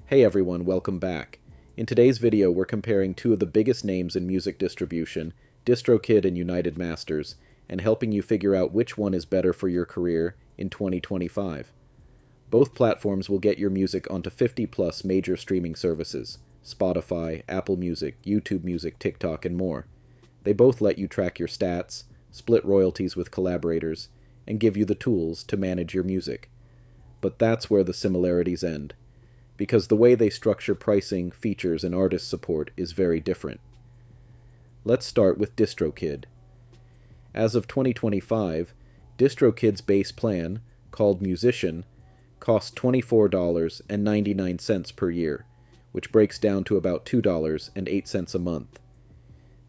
Hey everyone, welcome back. In today's video, we're comparing two of the biggest names in music distribution, DistroKid and UnitedMasters, and helping you figure out which one is better for your career in 2025. Both platforms will get your music onto 50-plus major streaming services: Spotify, Apple Music, YouTube Music, TikTok, and more. They both let you track your stats, split royalties with collaborators, and give you the tools to manage your music. But that's where the similarities end, because the way they structure pricing, features, and artist support is very different. Let's start with DistroKid. As of 2025, DistroKid's base plan, called Musician, costs $24.99 per year, which breaks down to about $2.08 a month.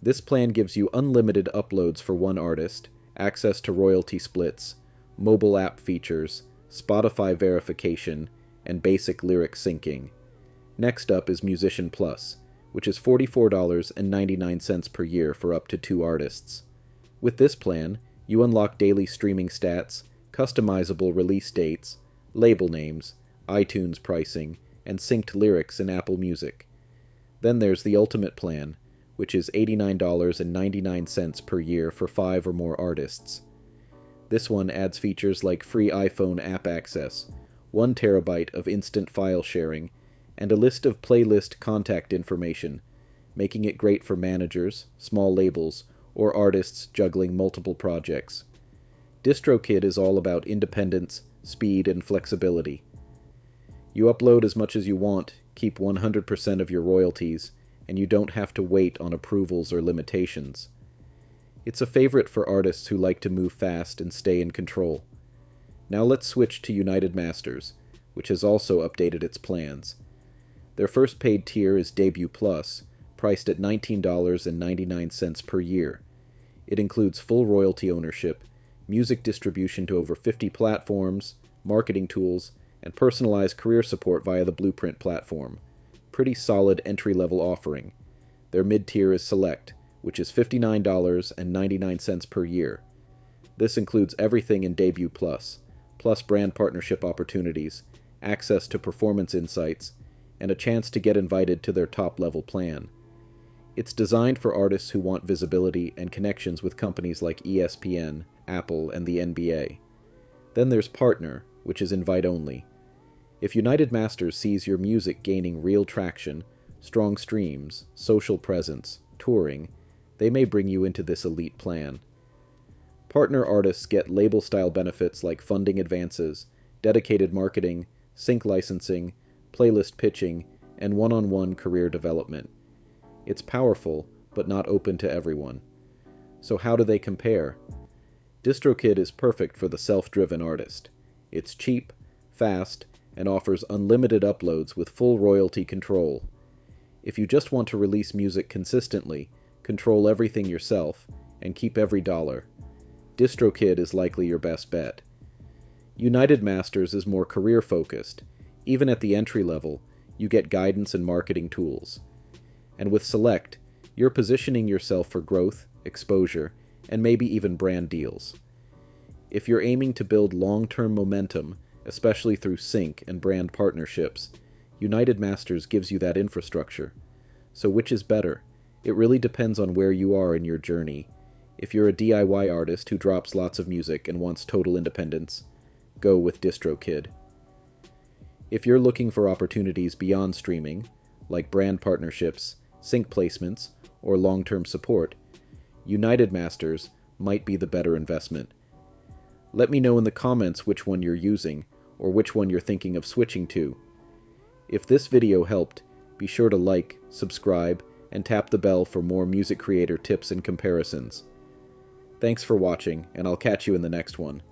This plan gives you unlimited uploads for one artist, access to royalty splits, mobile app features, Spotify verification, and basic lyric syncing. Next up is Musician Plus, which is $44.99 per year for up to 2 artists. With this plan, you unlock daily streaming stats, customizable release dates, label names, iTunes pricing, and synced lyrics in Apple Music. Then there's the Ultimate plan, which is $89.99 per year for 5 or more artists. This one adds features like free iPhone app access, 1 terabyte of instant file sharing, and a list of playlist contact information, making it great for managers, small labels, or artists juggling multiple projects. DistroKid is all about independence, speed, and flexibility. You upload as much as you want, keep 100% of your royalties, and you don't have to wait on approvals or limitations. It's a favorite for artists who like to move fast and stay in control. Now let's switch to UnitedMasters, which has also updated its plans. Their first paid tier is Debut Plus, priced at $19.99 per year. It includes full royalty ownership, music distribution to over 50 platforms, marketing tools, and personalized career support via the Blueprint platform. Pretty solid entry-level offering. Their mid-tier is Select, which is $59.99 per year. This includes everything in Debut Plus, plus brand partnership opportunities, access to performance insights, and a chance to get invited to their top-level plan. It's designed for artists who want visibility and connections with companies like ESPN, Apple, and the NBA. Then there's Partner, which is invite-only. If UnitedMasters sees your music gaining real traction, strong streams, social presence, touring, they may bring you into this elite plan. Partner artists get label-style benefits like funding advances, dedicated marketing, sync licensing, playlist pitching, and one-on-one career development. It's powerful, but not open to everyone. So how do they compare? DistroKid is perfect for the self-driven artist. It's cheap, fast, and offers unlimited uploads with full royalty control. If you just want to release music consistently, control everything yourself, and keep every dollar, DistroKid is likely your best bet. UnitedMasters is more career-focused. Even at the entry level, you get guidance and marketing tools. And with Select, you're positioning yourself for growth, exposure, and maybe even brand deals. If you're aiming to build long-term momentum, especially through sync and brand partnerships, UnitedMasters gives you that infrastructure. So which is better? It really depends on where you are in your journey. If you're a DIY artist who drops lots of music and wants total independence, go with DistroKid. If you're looking for opportunities beyond streaming, like brand partnerships, sync placements, or long-term support, UnitedMasters might be the better investment. Let me know in the comments which one you're using, or which one you're thinking of switching to. If this video helped, be sure to like, subscribe, and tap the bell for more music creator tips and comparisons. Thanks for watching, and I'll catch you in the next one.